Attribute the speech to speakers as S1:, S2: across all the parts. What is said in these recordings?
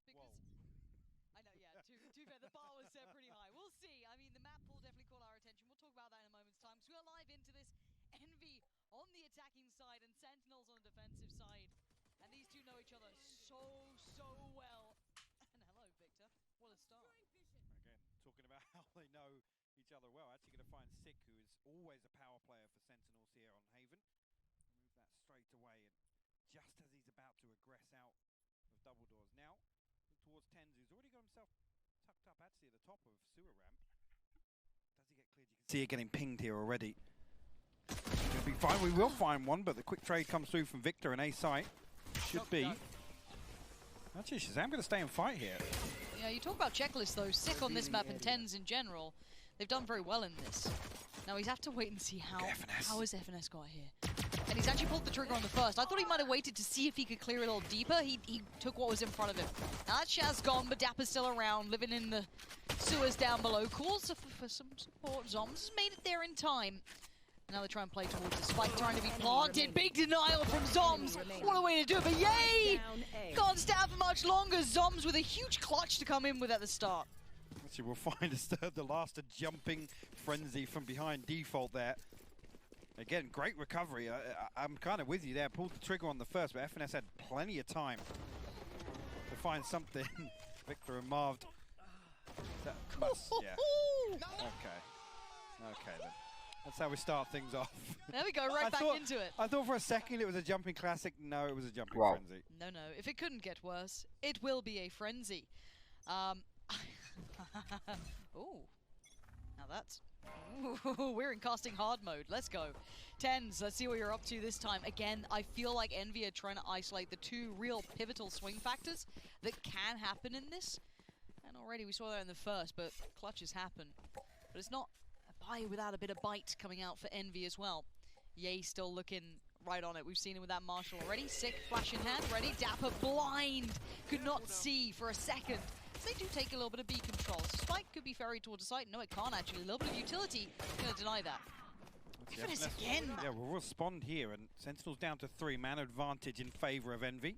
S1: because I know, yeah, too fair, the bar was set pretty high. We'll see. I mean, the map pool definitely caught our attention. We'll talk about that in a moment's time. So we're live into this Envy on the attacking side and Sentinels on the defensive side. And these two know each other so well. And hello, Victor. What a start.
S2: Again, talking about how they know each other well. Actually going to find Sick, who is always a power player for Sentinels here on Haven. Move that straight away, and just as he's about to aggress out of double doors. Now, look towards Tens, who's already got himself tucked up actually at the top of sewer ramp. Does he get cleared? You can see it getting pinged here already. It'll be fine. We will find one, but the quick trade comes through from Victor and A site. Should be. Actually, Shazam going to stay and fight here.
S1: Yeah, you talk about checklists though. Sick on this map and Tens in general. They've done very well in this. Now he's have to wait and see how has FNS got here. And he's actually pulled the trigger on the first. I thought he might have waited to see if he could clear it a little deeper. He took what was in front of him. Now that Shaz gone, but Dapper's still around, living in the sewers down below. Calls for some support. Zoms made it there in time. Now they try and play towards the spike, trying to be planted. Big denial from Zoms. What a way to do it, but yay! Can't stand for much longer. Zoms with a huge clutch to come in with at the start.
S2: Actually, we'll find the last jumping frenzy from behind default there. Again, great recovery. I'm kind of with you there. Pulled the trigger on the first, but FNS had plenty of time to find something. Victor and Marv. That must, yeah. Okay. Okay then. That's how we start things off.
S1: There we go, right back into it.
S2: I thought for a second it was a jumping classic. No, it was a jumping frenzy.
S1: No, if it couldn't get worse, it will be a frenzy. Ooh. Now that's... Ooh, we're in casting hard mode. Let's go. Tens, let's see what you're up to this time. Again, I feel like Envy are trying to isolate the two real pivotal swing factors that can happen in this. And already we saw that in the first, but clutches happen. But it's not a buy without a bit of bite coming out for Envy as well. Yay still looking right on it. We've seen it with that Marshall already. Sick, flash in hand, ready. Dapper blind. Could not see for a second. They do take a little bit of B control. Spike could be ferried towards the site. No, it can't actually. A little bit of utility. Gonna deny that. FNS again.
S2: Yeah, we'll respond here, and Sentinels down to 3. Man advantage in favor of Envy.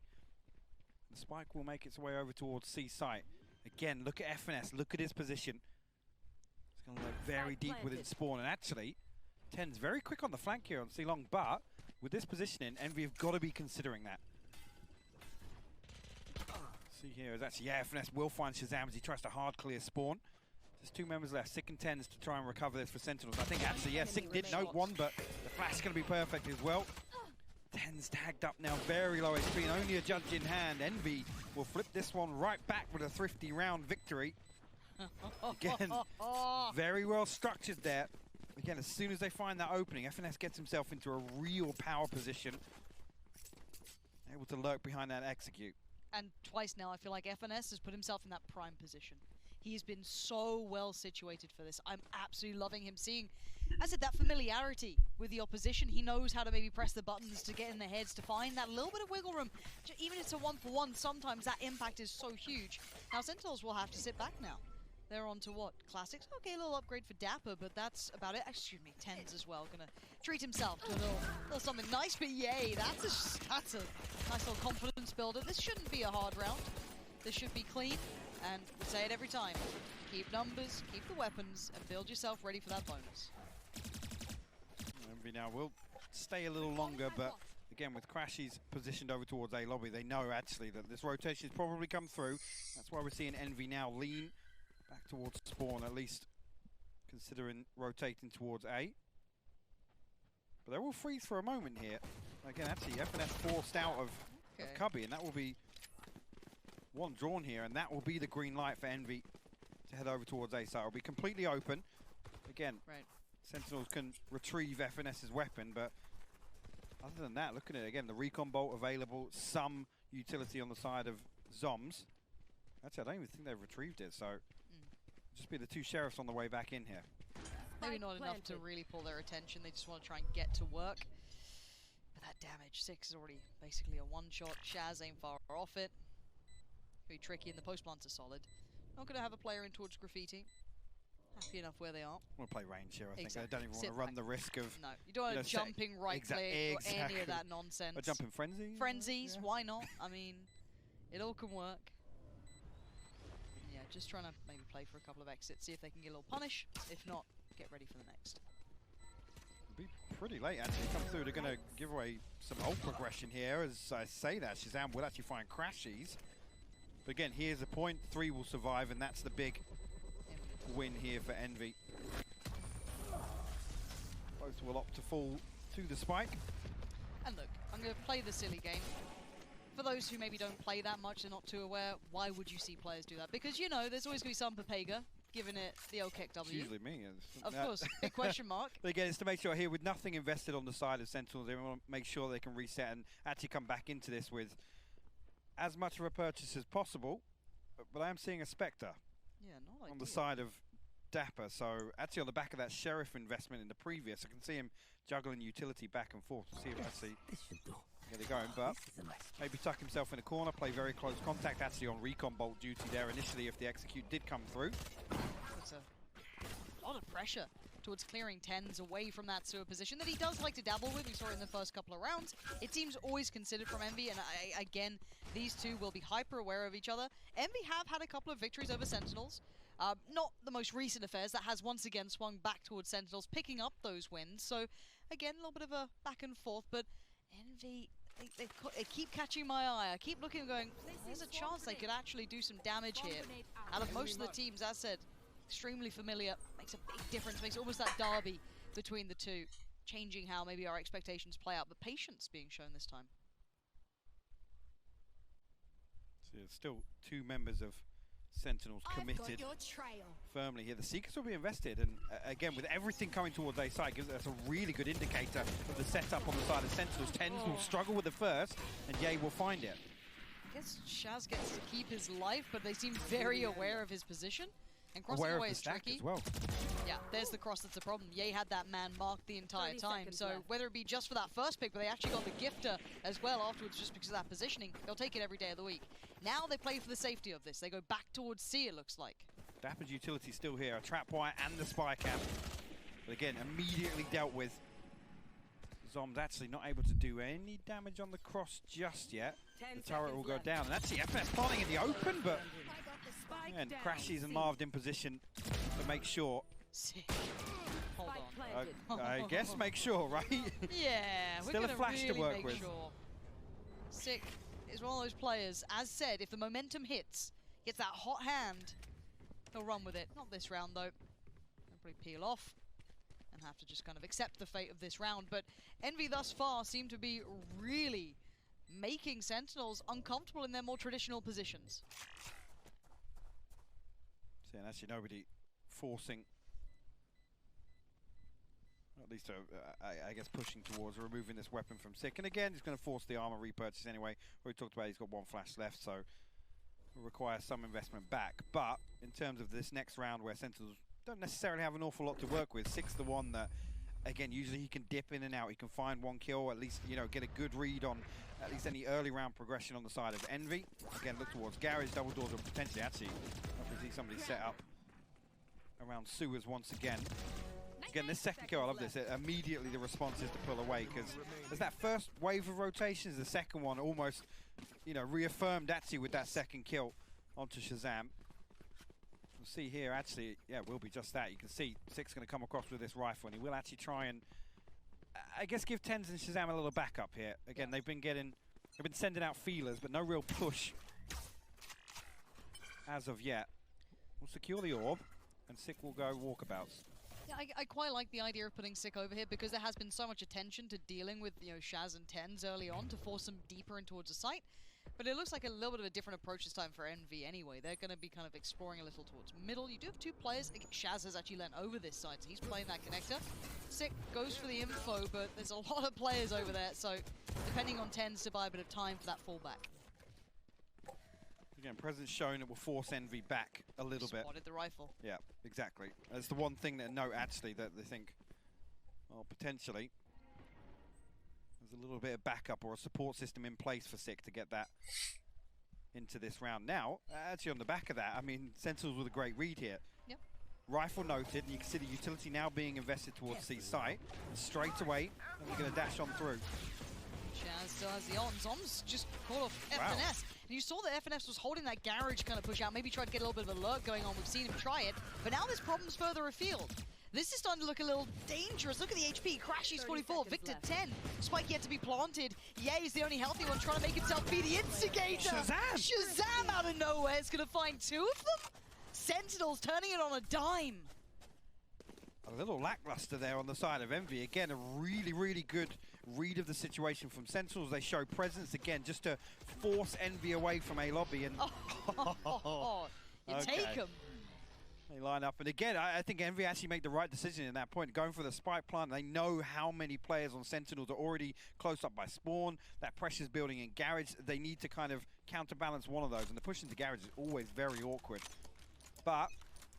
S2: The Spike will make its way over towards C site. Again, look at FNS. Look at his position. It's going to look very deep within spawn. And actually, Ten's very quick on the flank here on C long, but with this positioning, Envy have got to be considering that. See here is actually, yeah, FNS will find Shazam as he tries to hard clear spawn. Just 2 members left, Sick and Tens to try and recover this for Sentinels. I think actually, yeah, Sick did note one, but the flash is going to be perfect as well. Tens tagged up now, very low HP, and only a judge in hand. Envy will flip this one right back with a thrifty round victory. Again, very well structured there. Again, as soon as they find that opening, FNS gets himself into a real power position. Able to lurk behind that execute.
S1: And twice now, I feel like FNS has put himself in that prime position. He's been so well situated for this. I'm absolutely loving him seeing, as I said, that familiarity with the opposition. He knows how to maybe press the buttons to get in their heads, to find that little bit of wiggle room. Even if it's a 1-for-1, sometimes that impact is so huge. Now, Sentinels will have to sit back now. They're on to what? Classics? Okay, a little upgrade for Dapper, but that's about it. Excuse me, Tens as well. Gonna treat himself to a little something nice, but yay, that's a nice little confidence builder. This shouldn't be a hard round. This should be clean, and we say it every time. Keep numbers, keep the weapons, and build yourself ready for that bonus.
S2: Envy now will stay a little longer, but again, with Crashies positioned over towards A lobby, they know actually that this rotation has probably come through. That's why we're seeing Envy now lean back towards spawn, at least considering rotating towards A. But they're all freeze for a moment here. Again, actually, FNS forced out of Cubby, and that will be one drawn here, and that will be the green light for Envy to head over towards A site. It'll be completely open. Again, Sentinels can retrieve FNS's weapon, but other than that, look at it again, the recon bolt available, some utility on the side of Zoms. Actually, I don't even think they've retrieved it, so just be the 2 sheriffs on the way back in here.
S1: Maybe not enough to really pull their attention. They just want to try and get to work. But that damage, 6 is already basically a one-shot. Shaz ain't far off it. Very tricky, and the post plants are solid. Not going to have a player in towards graffiti. Happy enough where they are.
S2: I want to play range here, I think. I don't even want to run the risk of...
S1: No, you don't want a jumping right click or any of that nonsense.
S2: A jumping frenzy?
S1: Frenzies, why not? I mean, it all can work. just trying to maybe play for a couple of exits, see if they can get a little punish. If not, get ready for the next.
S2: It'll be pretty late actually. Come through, they're going to give away some ult progression here. As I say that, Shazam will actually find crashes. But again, here's the point. 3 will survive, and that's the big win here for Envy. Both will opt to fall to the spike.
S1: And look, I'm going to play the silly game. For those who maybe don't play that much, they're not too aware, why would you see players do that? Because, you know, there's always going to be some Papega giving it the old kick W.
S2: It's usually me.
S1: Of course, big question mark.
S2: But again, it's to make sure here, with nothing invested on the side of Sentinels, they want to make sure they can reset and actually come back into this with as much of a purchase as possible. But I am seeing a Spectre on the side of Dapper. So actually on the back of that Sheriff investment in the previous, I can see him juggling utility back and forth to see if actually get it going. But maybe tuck himself in a corner, play very close contact, actually on recon bolt duty there initially if the execute did come through.
S1: It's a lot of pressure towards clearing tens away from that sewer position that he does like to dabble with. We saw it in the first couple of rounds. It seems always considered from Envy, and again, these two will be hyper aware of each other. Envy have had a couple of victories over Sentinels. Not the most recent affairs. That has once again swung back towards Sentinels, picking up those wins. So again, a little bit of a back and forth, but Envy, they keep catching my eye. I keep looking and going, there's a chance they could actually do some damage here. Out of most of the teams, as said, extremely familiar, makes a big difference, makes almost that derby between the two, changing how maybe our expectations play out, but patience being shown this time.
S2: So there's still 2 members of Sentinels committed firmly here. The Seekers will be invested, and again, with everything coming towards A side, gives us a really good indicator of the setup on the side of Sentinels. Tens will struggle with the first, and Ye will find it.
S1: I guess Shaz gets to keep his life, but they seem very aware of his position. And crossing away is tricky.
S2: As well.
S1: Yeah, there's the cross that's the problem. Ye had that man marked the entire time, so whether it be just for that first pick, but they actually got the gifter as well afterwards just because of that positioning, they'll take it every day of the week. Now they play for the safety of this. They go back towards C, it looks like.
S2: Dapper's utility still here, a trap wire and the spy cam. But again, immediately dealt with. Zom's actually not able to do any damage on the cross just yet. The turret will go down, and actually FNS planning in the open, but and crashes and Marved in position to make sure.
S1: Hold on.
S2: I guess make sure, right?
S1: Yeah,
S2: still
S1: we're
S2: a flash
S1: really
S2: to work with.
S1: Sure. Sick is one of those players, as said, if the momentum hits, gets that hot hand, he'll run with it. Not this round though. He'll probably peel off and have to just kind of accept the fate of this round. But Envy thus far seem to be really making Sentinels uncomfortable in their more traditional positions.
S2: So and actually nobody forcing, at least I guess pushing towards removing this weapon from Sick. And again, he's going to force the armor repurchase anyway. We talked about he's got 1 flash left, so will require some investment back. But in terms of this next round where Sentinels don't necessarily have an awful lot to work with, Sick's the one that, again, usually he can dip in and out. He can find 1 kill, at least, you know, get a good read on at least any early round progression on the side of Envy. Again, look towards Garage, double doors, or potentially actually, I see somebody set up around sewers once again. Again, this second kill, I love this. Immediately the response is to pull away, because there's that first wave of rotations. The second one almost, you know, reaffirmed actually with that second kill onto Shazam. We'll see here, actually, yeah, will be just that. You can see Sick's going to come across with this rifle, and he will actually try and, I guess, give Tens and Shazam a little backup here. Again, they've been sending out feelers, but no real push as of yet. We'll secure the orb, and Sick will go walkabouts.
S1: Yeah, I quite like the idea of putting Sick over here because there has been so much attention to dealing with, you know, Shaz and Tens early on to force them deeper in towards the site. But it looks like a little bit of a different approach this time for Envy anyway. They're going to be kind of exploring a little towards middle. You do have 2 players. Shaz has actually leant over this side, so he's playing that connector. Sick goes for the info, but there's a lot of players over there, so depending on Tens to buy a bit of time for that fallback.
S2: Again, presence shown, it will force Envy back a little bit.
S1: Spotted the rifle.
S2: Yeah, exactly. That's the one thing that note actually that they think, well, potentially there's a little bit of backup or a support system in place for Sick to get that into this round. Now, actually on the back of that, I mean, Sentinels with a great read here.
S1: Yep.
S2: Rifle noted, and you can see the utility now being invested towards C site. And straight away, and we're going to dash on through.
S1: Shaz still has the ult, and Zom's just caught off
S2: Wow.
S1: FNS. And you saw that FNS was holding that garage kind of push out, maybe tried to get a little bit of alert going on. We've seen him try it, but now there's problems further afield. This is starting to look a little dangerous. Look at the HP. Crashy's 44, Victor
S3: left.
S1: 10. Spike yet to be planted. Ye's the only healthy one trying to make himself be the instigator.
S2: Shazam!
S1: Shazam out of nowhere is going to find two of them. Sentinels turning it on a dime.
S2: A little lackluster there on the side of Envy. Again, a really, really good read of the situation from Sentinels. They show presence again just to force Envy away from A lobby. And
S1: You
S2: Okay.
S1: take them.
S2: they line up. And again, I think Envy actually made the right decision in that point. Going for the spike plant. They know how many players on Sentinels are already close up by spawn. That pressure's building in garage. They need to kind of counterbalance one of those. And the push into garage is always very awkward. But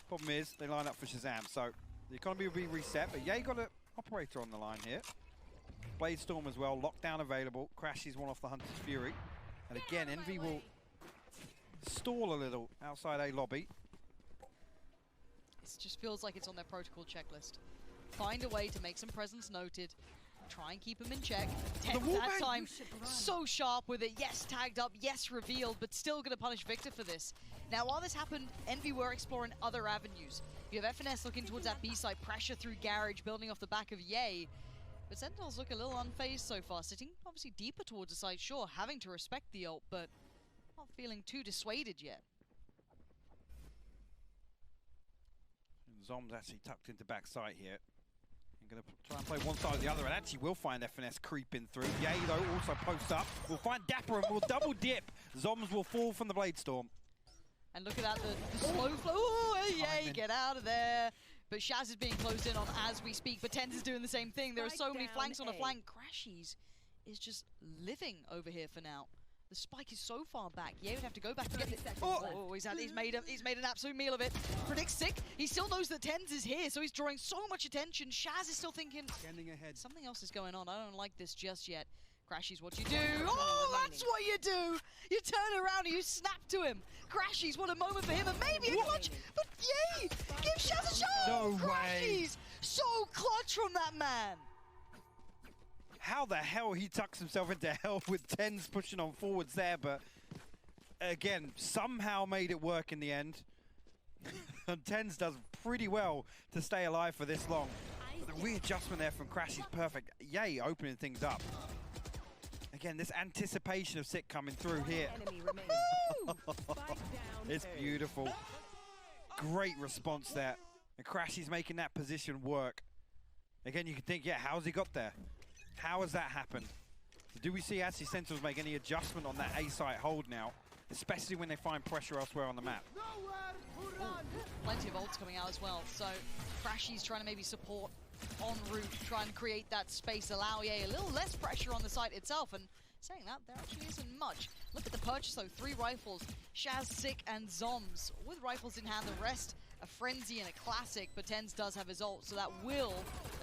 S2: problem is, they line up for Shazam. So the economy will be reset. But yeah, you got an operator on the line here. Blade Storm as well. Lockdown available. Crashes one off the Hunter's Fury. And again, Envy will stall a little outside A lobby.
S1: It just feels like it's on their protocol checklist. Find a way to make some presence noted. Try and keep him in check. Tech that time, so sharp with it. Yes, tagged up. Yes, revealed, but still going to punish Victor for this. Now, while this happened, Envy were exploring other avenues. You have FNS looking towards that B-side, pressure through garage, building off the back of Ye. But Sentinels look a little unfazed so far, sitting obviously deeper towards the side, sure, having to respect the ult, but not feeling too dissuaded yet.
S2: Zom's actually tucked into backside here. I'm going to try and play one side or the other, and actually will find FNS creeping through. Ye, though, also post up. We'll find Dapper and we'll double dip. Zoms will fall from the Blade Storm.
S1: And look at that, the slow flow. Oh, Ye, get out of there. But Shaz is being closed in on as we speak, but Tens is doing the same thing. There are so many flanks on a flank. Crashies is just living over here for now. The spike is so far back. Ye would have to go back and get it. Oh, he's made an absolute meal of it. Predicts sick. He still knows that Tens is here, so he's drawing so much attention. Shaz is still thinking, something else is going on. I don't like this just yet. Crashies, what you do? Oh, that's what you do! You turn around and you snap to him. Crashies, what a moment for him, and maybe a clutch, but Ye! Give Shaz a shot!
S2: No way.
S1: Crashies! So clutch from that man!
S2: How the hell he tucks himself into hell with Tens pushing on forwards there, but again, somehow made it work in the end. And Tens does pretty well to stay alive for this long. But the readjustment there from Crash is perfect. Yay, opening things up. Again, this anticipation of Sick coming through here. It's beautiful. Great response there. And Crash is making that position work. Again, you can think, yeah, how's he got there? How has that happened? Do we see actually Sentinels make any adjustment on that A site hold now? Especially when they find pressure elsewhere on the map.
S1: Plenty of ults coming out as well. So Crashy's trying to maybe support en route, try and create that space, allow Ye a little less pressure on the site itself. And saying that, there actually isn't much. Look at the purchase though, 3 rifles, Shaz, Sick, and Zoms. With rifles in hand, the rest a Frenzy and a Classic, but Tens does have his ult, so that will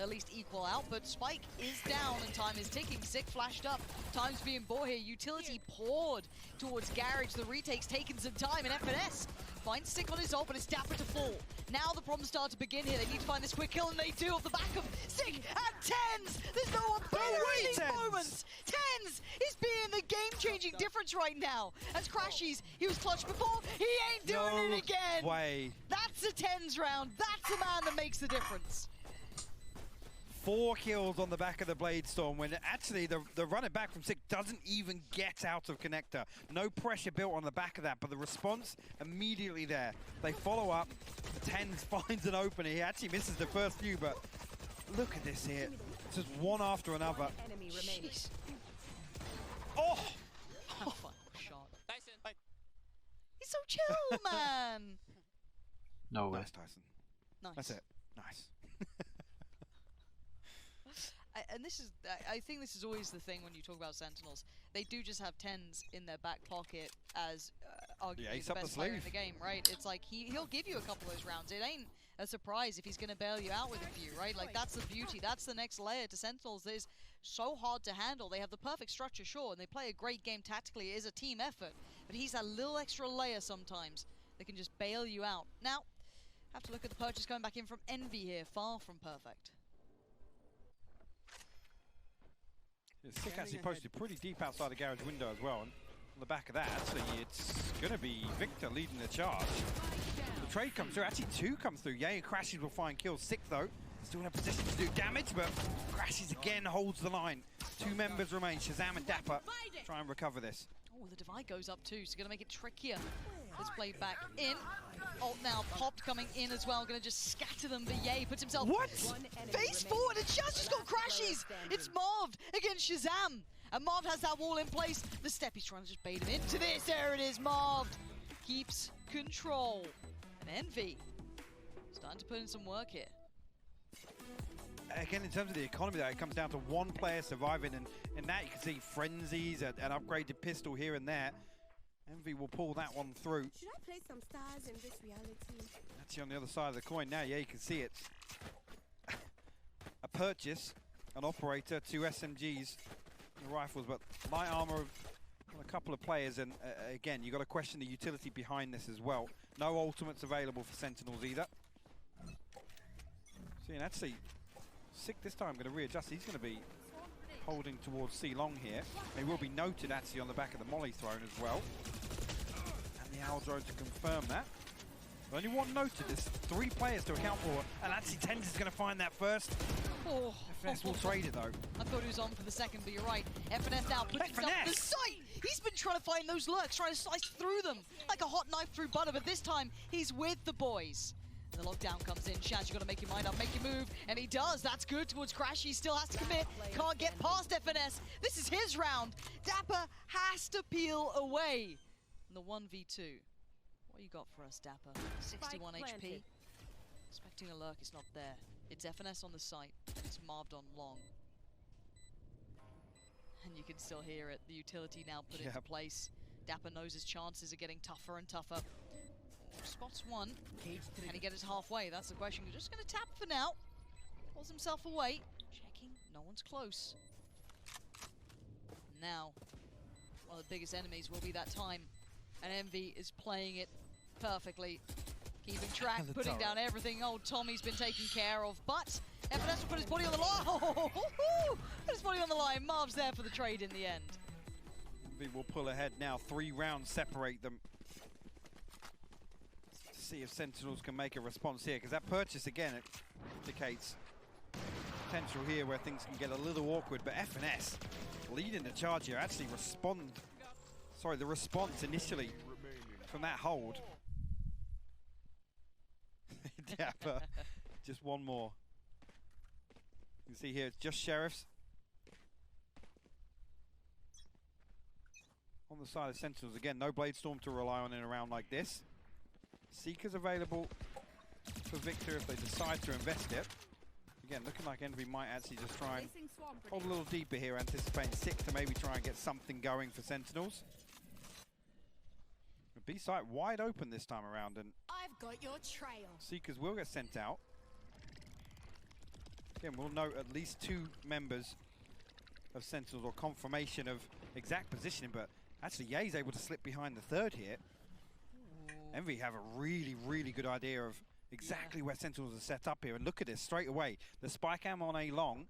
S1: at least equal out. But Spike is down and time is ticking. Sick flashed up, time's being bought here. Utility poured towards Garage. The retake's taken some time, and FNS finds Sick on his ult, but it's Dapper to fall. Now the problems start to begin here. They need to find this quick kill, and they do off the back of Sick and Tens. There's no one better in these moments. Tens is being the game-changing difference right now. As Crashies, he was clutch before, he ain't doing it again.
S2: Way.
S1: That's a Tens round. That's the man that makes the difference.
S2: 4 kills on the back of the Blade Storm when actually the running back from Sick doesn't even get out of connector. No pressure built on the back of that, but the response immediately there. They follow up. Tens finds an opening. He actually misses the first few, but look at this here. It's just one after another.
S1: Jeez.
S2: Oh!
S1: Final shot. He's so chill, man.
S4: No way.
S2: Nice, Tyson.
S1: Nice.
S2: That's it. Nice.
S1: And this is, I think this is always the thing when you talk about Sentinels. They do just have Tens in their back pocket as arguably the best player in the game, right? It's like he'll give you a couple of those rounds. It ain't a surprise if he's going to bail you out with a few, right? Like that's the beauty. That's the next layer to Sentinels that is so hard to handle. They have the perfect structure, sure, and they play a great game tactically. It is a team effort, but he's that little extra layer sometimes that can just bail you out. Now, have to look at the purchase coming back in from Envy here, far from perfect.
S2: Sick actually posted pretty deep outside the garage window as well. And on the back of that, actually, it's going to be Victor leading the charge. The trade comes through. Actually, two come through. Yay and Crashes will find kills. Sick, though. Still in a position to do damage, but Crashes again holds the line. Two members remain, Shazam and Dapper. Try and recover this.
S1: Oh, the divide goes up too, so going to make it trickier. Let's play back in. Ult now popped coming in as well. Going to just scatter them, but Yay puts himself face forward, and Shaz just got Crashes. It's Marv against Shazam. And Marv has that wall in place. The step, he's trying to just bait him into this. There it is, Marv keeps control. And Envy starting to put in some work here.
S2: Again, in terms of the economy, though, it comes down to one player surviving, and in that you can see frenzies, an upgraded pistol here and there. Envy will pull that one through.
S3: Should I play some stars in this reality?
S2: Actually, on the other side of the coin now, yeah, you can see it. A purchase, an operator, two SMGs, the rifles, but light armor on a couple of players, and again, you've got to question the utility behind this as well. No ultimates available for Sentinels either. See, and actually, Sick this time going to readjust. He's going to be holding towards C long here. They will be noted actually on the back of the molly thrown as well. And the owl drone to confirm that. Only one noted. There's three players to account for, and actually Tens is going to find that first.
S1: Oh,
S2: FNS will trade it though.
S1: I thought he was on for the second, but you're right. FNS now puts himself to the site. He's been trying to find those lurks, trying to slice through them like a hot knife through butter, but this time he's with the boys. The lockdown comes in. Shaz, you got to make your mind up, make your move, and he does. That's good towards Crash. He still has to commit. Can't get past FNS. This is his round. Dapper has to peel away. And the 1v2. What you got for us, Dapper? 61 HP. Expecting a lurk, it's not there. It's FNS on the site, and it's Marved on long. And you can still hear it. The utility now put into place. Dapper knows his chances are getting tougher and tougher. Spots one. Can he get us halfway? That's the question. He's just going to tap for now. Pulls himself away. Checking. No one's close. Now, one of the biggest enemies will be that time. And Envy is playing it perfectly. Keeping track, putting down everything. Old Tommy's been taken care of. But FNS will put his body on the line. Put his body on the line. Marv's there for the trade in the end.
S2: Envy will pull ahead now. 3 rounds separate them. See if Sentinels can make a response here, because that purchase again, it indicates potential here where things can get a little awkward, but FNS leading the charge here, actually the response initially from that hold. Dapper, just one more. You can see here it's just Sheriffs. On the side of Sentinels again, no Blade Storm to rely on in a round like this. Seekers available for Victor if they decide to invest it. Again, looking like Envy might actually just try and hold a little deeper here, anticipating Sick to maybe try and get something going for Sentinels. The B site wide open this time around, and
S3: I've got your trail.
S2: Seekers will get sent out. Again, we'll note at least 2 members of Sentinels, or confirmation of exact positioning, but actually Ye's able to slip behind the third here. Envy have a really, really good idea of exactly where Sentinels are set up here. And look at this, straight away. The spike ammo on A long,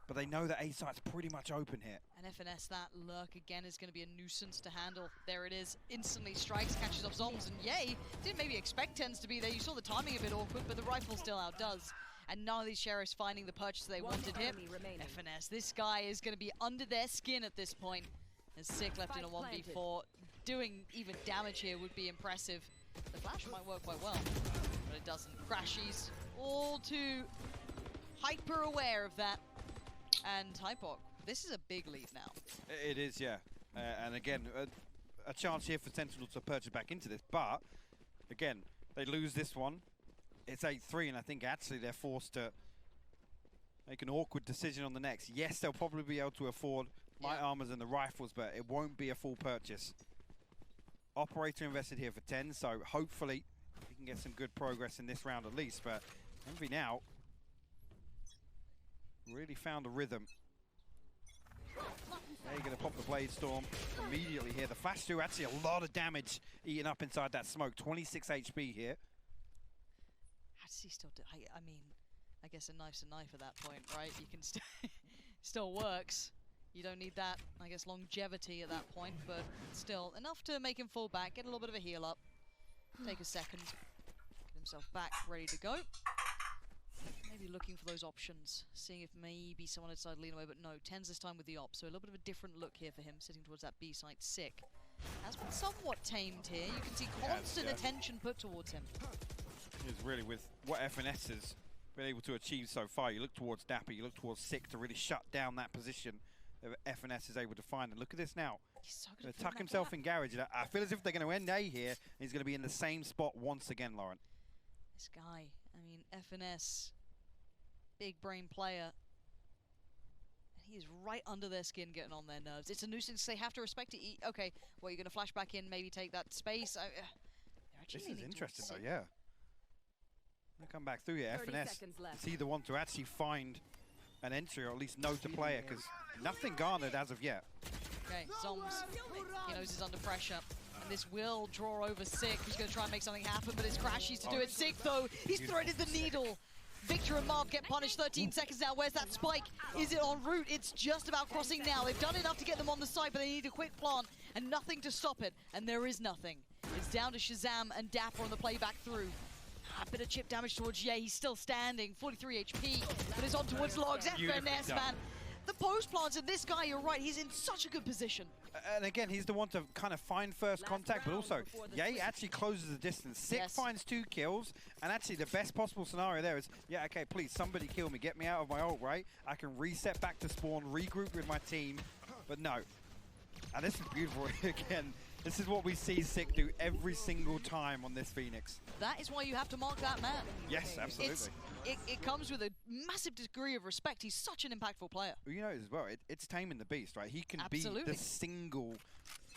S2: but they know that A site's pretty much open here.
S1: And FNS, that lurk again is going to be a nuisance to handle. There it is, instantly strikes, catches off Zombs, and Yay didn't maybe expect Tens to be there. You saw the timing a bit awkward, but the rifle still outdoes. And none of these Sheriffs finding the purchase they wanted here. FNS, this guy is going to be under their skin at this point. And Sick left in a 1v4. Doing even damage here would be impressive. The flash might work quite well, but it doesn't. Crashies, all too hyper aware of that. And Hypok, this is a big lead now.
S2: It is, yeah. And again, a chance here for Sentinels to purchase back into this. But, again, they lose this one. It's 8-3, and I think actually they're forced to make an awkward decision on the next. Yes, they'll probably be able to afford light armors and the rifles, but it won't be a full purchase. Operator invested here for 10, so hopefully we can get some good progress in this round at least. But Envy now really found a rhythm. There you're going to pop the Blade Storm immediately here. The flash through, actually a lot of damage eaten up inside that smoke. 26 HP here.
S1: How does he still do? I mean, I guess a knife's a knife at that point, right? You can still works. You don't need that, I guess, longevity at that point, but still, enough to make him fall back, get a little bit of a heal up, take a second, get himself back, ready to go. Maybe looking for those options, seeing if maybe someone inside lean away, but no, Tens this time with the op, so a little bit of a different look here for him, sitting towards that B site. Sick has been somewhat tamed here. You can see constant attention put towards him.
S2: It's really with what FNS has been able to achieve so far. You look towards Dapper, you look towards Sick to really shut down that position that FNS is able to find. And look at this now.
S1: He's so
S2: Going
S1: good
S2: to tuck himself in garage. I feel as if they're going to end A here. And he's going to be in the same spot once again, Lauren.
S1: This guy, I mean, FNS, big brain player. He is right under their skin, getting on their nerves. It's a nuisance. They have to respect it. Okay, well, you're going to flash back in, maybe take that space.
S2: This is interesting, though, yeah. They come back through here. FNS is he the one to actually find an entry, or at least know to play it, because nothing garnered as of yet.
S1: Okay, Zombs, he knows he's under pressure. And this will draw over Sick, who's going to try and make something happen, but it's Crashies to do it. Sick, though, he's threaded the needle. Victor and Marv get punished. 13 seconds now. Where's that spike? Is it en route? It's just about crossing now. They've done enough to get them on the side, but they need a quick plant and nothing to stop it. And there is nothing. It's down to Shazam and Dapper on the playback through. A bit of chip damage towards Ye. He's still standing. 43 HP, but it's on towards Logs. FNS, man. The post plants and this guy, you're right, he's in such a good position.
S2: And again, he's the one to kind of find first contact, but also, Ye actually closes the distance. Sick finds 2 kills, and actually the best possible scenario there is, yeah, okay, please, somebody kill me, get me out of my ult, right? I can reset back to spawn, regroup with my team, but no. And this is beautiful again. This is what we see Sick do every single time on this Phoenix.
S1: That is why you have to mark that man.
S2: Yes, absolutely.
S1: It comes with a massive degree of respect. He's such an impactful player.
S2: You know as well, it's taming the beast, right? He can be the single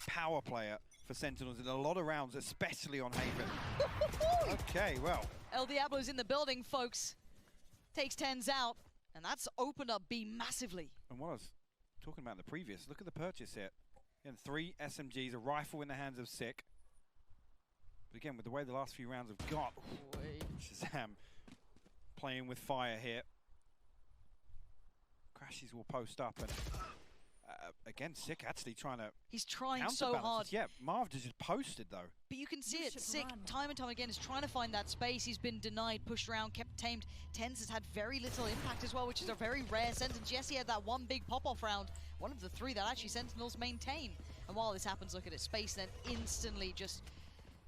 S2: power player for Sentinels in a lot of rounds, especially on Haven. Okay, well.
S1: El Diablo's in the building, folks. Takes Tens out, and that's opened up B massively.
S2: And what I was talking about in the previous, look at the purchase here. Again, 3 SMGs, a rifle in the hands of Sick. But again, with the way the last few rounds have got, Shazam playing with fire here. Crashies will post up, and again, Sick actually trying to.
S1: He's trying so hard.
S2: Yeah, Marv just posted though.
S1: But you can see it. Sick, time and time again, is trying to find that space. He's been denied, pushed around, kept tamed. Tens has had very little impact as well, which is a very rare sentence. Yes, he had that one big pop-off round, one of the 3 that actually Sentinels maintain. And while this happens, look at it, space then instantly just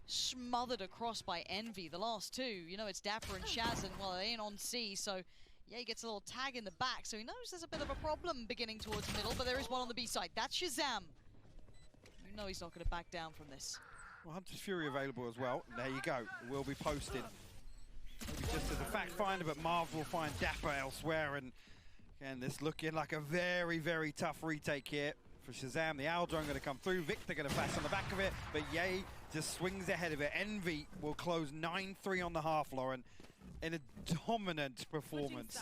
S1: smothered across by Envy. The last 2, you know, it's Dapper and Shaz, and well, they ain't on C, so yeah, he gets a little tag in the back, so he knows there's a bit of a problem beginning towards middle, but there is one on the B side. That's Shazam. You know he's not going to back down from this.
S2: Well, Hunter's Fury available as well. There you go. It will be posted. Maybe just as a fact finder, but Marv will find Dapper elsewhere, and again, this looking like a very, very tough retake here for Shazam. The Owl drone going to come through. Victor going to flash on the back of it, but Ye just swings ahead of it. Envy will close 9-3 on the half, Lauren, in a dominant performance.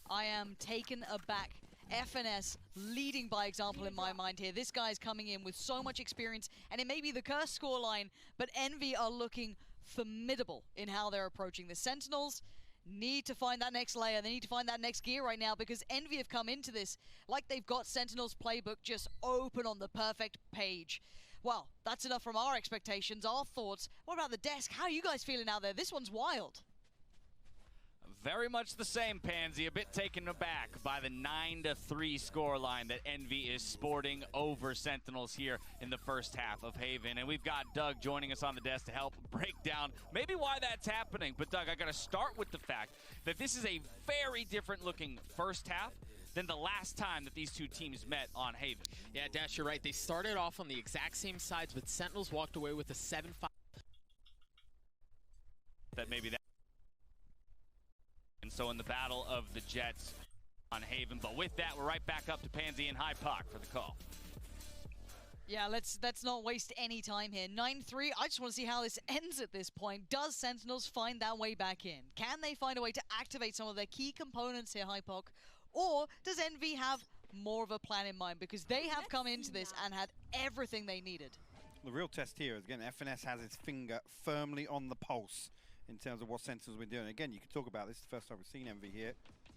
S1: I am taken aback. FNS leading by example in my mind here. This guy's coming in with so much experience, and it may be the curse scoreline, but Envy are looking formidable in how they're approaching the Sentinels. Need to find that next layer. They need to find that next gear right now, because Envy have come into this like they've got Sentinels playbook just open on the perfect page. Well, that's enough from our expectations, our thoughts. What about the desk? How are you guys feeling out there? This one's wild.
S4: Very much the same, Pansy. A bit taken aback by the 9-3 scoreline that Envy is sporting over Sentinels here in the first half of Haven. And we've got Doug joining us on the desk to help break down maybe why that's happening. But Doug, I got to start with the fact that this is a very different looking first half than the last time that these 2 teams met on Haven.
S5: Yeah, Dash, you're right. They started off on the exact same sides, but Sentinels walked away with a 7-5.
S4: That maybe that. And so in the battle of the Jets on Haven. But with that, we're right back up to Pansy and High Park for the call.
S1: Yeah, let's not waste any time here. 9-3, I just want to see how this ends at this point. Does Sentinels find that way back in? Can they find a way to activate some of their key components here, High Park? Or does Envy have more of a plan in mind? Because they have come into this and had everything they needed.
S2: The real test here is, again, FNS has its finger firmly on the pulse in terms of what Sentinels have been doing. Again, you could talk about this, the first time we've seen Envy here,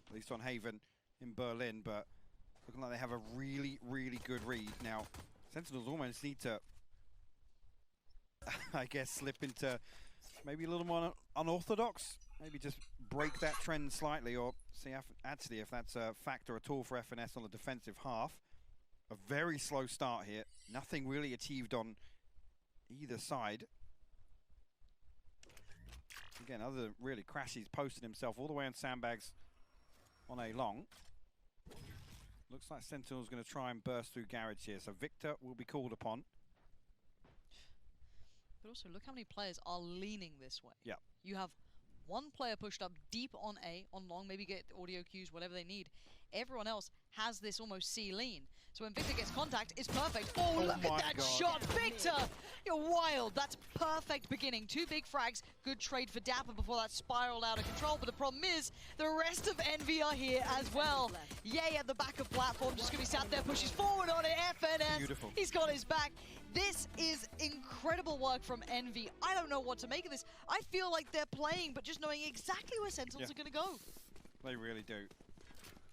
S2: at least on Haven in Berlin, but looking like they have a really, really good read. Now, Sentinels almost need to, I guess, slip into maybe a little more unorthodox. Maybe just break that trend slightly, or see if that's a factor at all for FNS on the defensive half. A very slow start here. Nothing really achieved on either side. Again, other than really Crashy's posted himself all the way on sandbags on A long. Looks like Sentinel's going to try and burst through garage here, so Victor will be called upon.
S1: But also, look how many players are leaning this way.
S2: Yeah.
S1: You have one player pushed up deep on A, on long, maybe get audio cues, whatever they need. Everyone else has this almost C lean. So when Victor gets contact, it's perfect. Oh, look at that shot, Victor! You're wild. That's perfect beginning. 2 big frags. Good trade for Dapper before that spiraled out of control. But the problem is, the rest of Envy are here as well. Yay at the back of platform, just gonna be sat there, pushes forward on it. FNS,
S2: beautiful.
S1: He's got his back. This is incredible work from Envy. I don't know what to make of this. I feel like they're playing, but just knowing exactly where Sentinels are gonna go.
S2: They really do.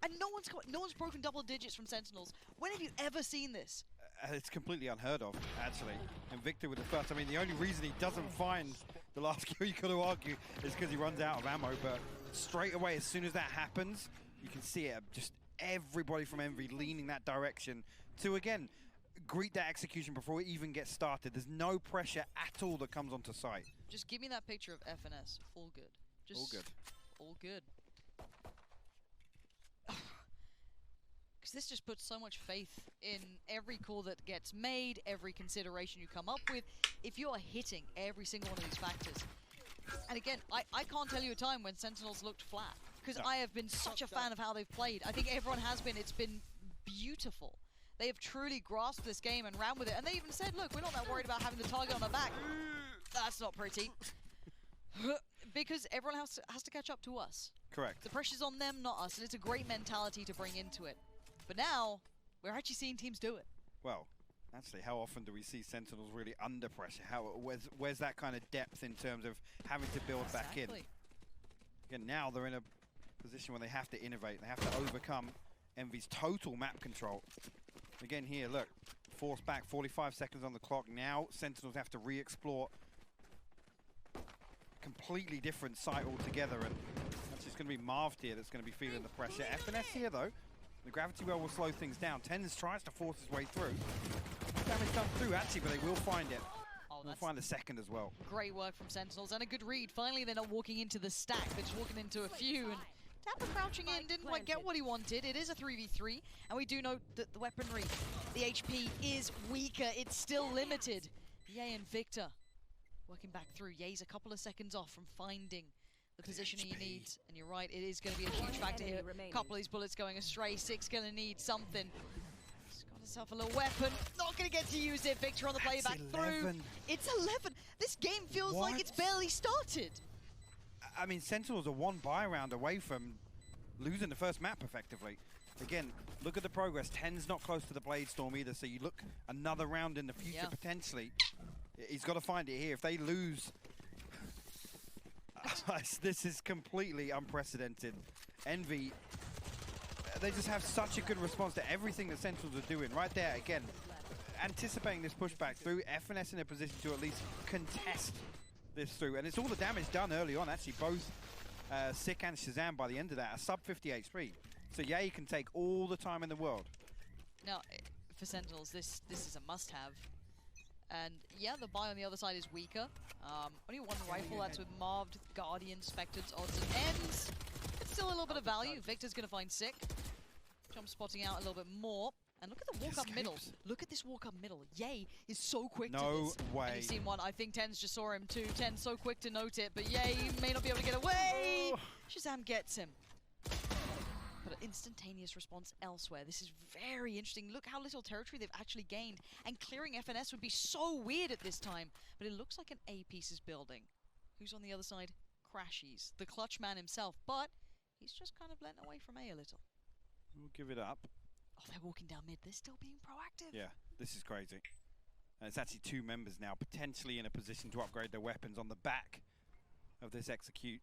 S1: And no one's broken double digits from Sentinels. When have you ever seen this?
S2: It's completely unheard of, actually. And Victor with the first, I mean, the only reason he doesn't find the last kill, you could argue, is because he runs out of ammo. But straight away, as soon as that happens, you can see it. Just everybody from Envy leaning that direction to, again, greet that execution before it even gets started. There's no pressure at all that comes onto site.
S1: Just give me that picture of FNS. All good. Just
S2: all good.
S1: All good. Because this just puts so much faith in every call that gets made, every consideration you come up with, if you are hitting every single one of these factors. And again, I can't tell you a time when Sentinels looked flat, because I have been such a fan of how they've played. I think everyone has been. It's been beautiful. They have truly grasped this game and ran with it. And they even said, look, we're not that worried about having the target on our back. That's not pretty. Because everyone has to catch up to us.
S2: Correct.
S1: The pressure's on them, not us, and it's a great mentality to bring into it. But now, we're actually seeing teams do it.
S2: Well, actually, how often do we see Sentinels really under pressure? Where's that kind of depth in terms of having to build back in? Again, now they're in a position where they have to innovate. They have to overcome Envy's total map control. Again here, look, force back, 45 seconds on the clock. Now Sentinels have to re-explore a completely different site altogether, and that's just going to be Marv here that's going to be feeling the pressure. FNS here though, the gravity well will slow things down. Tens tries to force his way through. Damage done through actually, but they will find it. They'll find the second as well.
S1: Great work from Sentinels and a good read. Finally, they're not walking into the stack, they're just walking into a few. And Dapper crouching in, didn't quite get what he wanted. It is a 3v3, and we do know that the weaponry, the HP is weaker. It's still limited. Ye and Victor working back through. Ye's a couple of seconds off from finding the position he needs. And you're right, it is going to be a huge factor here. A couple of these bullets going astray. Six going to need something. He's got himself a little weapon. Not going to get to use it. Victor on the playback through. It's 11. This game feels like it's barely started.
S2: I mean, Sentinels are one buy round away from losing the first map effectively. Again, look at the progress. 10's not close to the Blade Storm either, so you look another round in the future potentially. He's got to find it here. If they lose, this is completely unprecedented. Envy, they just have such a good response to everything that Sentinels are doing. Right there, again, anticipating this pushback through. FNS in a position to at least contest this through, and it's all the damage done early on. Actually, both Sick and Shazam by the end of that are sub 50 HP, so yeah, you can take all the time in the world.
S1: Now, for Sentinels, this is a must-have, and yeah, the buy on the other side is weaker. Only one rifle, that's with Marved, Guardian, Spectre's odds and ends. It's still a little bit of value. Victor's gonna find Sick. Jump spotting out a little bit more. And look at the walk up middle. Look at this walk up middle. Ye is so quick to this.
S2: No way.
S1: And you've seen one. I think Tens just saw him too. Tens so quick to note it, but Ye may not be able to get away. Shazam gets him. But an instantaneous response elsewhere. This is very interesting. Look how little territory they've actually gained. And clearing FNS would be so weird at this time. But it looks like an A piece is building. Who's on the other side? Crashies, the clutch man himself. But he's just kind of letting away from A little.
S2: We'll give it up.
S1: Oh, they're walking down mid. They're still being proactive.
S2: Yeah, this is crazy. And it's actually two members now, potentially in a position to upgrade their weapons on the back of this execute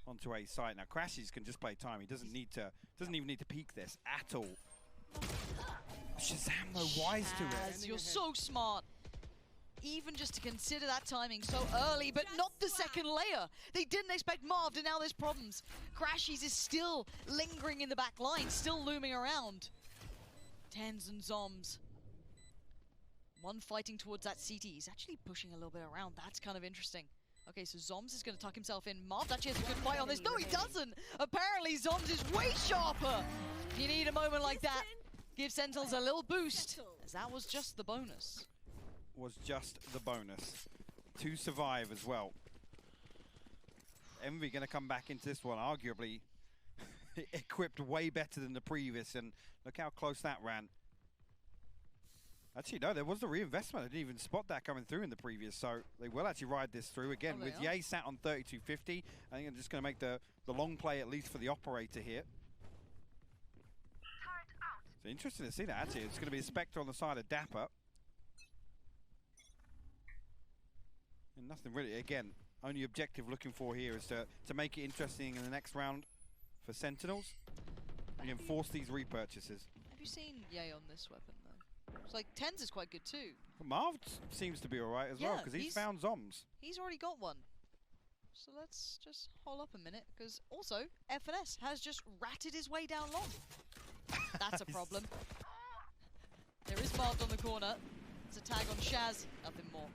S2: onto a site. Now, Crashies can just play time. He doesn't need to, even need to peek this at all. Shazam, though, wise to it.
S1: You're so smart. Even just to consider that timing so early, but not the second layer. They didn't expect Marv, and now there's problems. Crashies is still lingering in the back line, still looming around. Tens and Zoms. One fighting towards that CT. He's actually pushing a little bit around. That's kind of interesting. Okay, so Zoms is going to tuck himself in. Marv actually has a good fight on this. No, he doesn't. Apparently, Zoms is way sharper. You need a moment like that. Give Sentinels a little boost, as that was just the bonus.
S2: Was just the bonus to survive as well. Envy going to come back into this one, arguably equipped way better than the previous, and look how close that ran. Actually, no, there was the reinvestment. I didn't even spot that coming through in the previous, so they will actually ride this through. Again, with Ye sat on 3250, I think I'm just going to make the long play, at least for the operator here. So interesting to see that, actually. It's going to be a Spectre on the side of Dapper. And nothing really, again, only objective looking for here is to make it interesting in the next round for Sentinels. And enforce these repurchases.
S1: Have you seen Ye on this weapon, though? It's like, Tens is quite good, too.
S2: Well, Marv seems to be alright as well, because he's found Zoms.
S1: He's already got one. So let's just hold up a minute, because also, FNS has just ratted his way down long. That's a problem. There is Marv on the corner. It's a tag on Shaz, nothing more.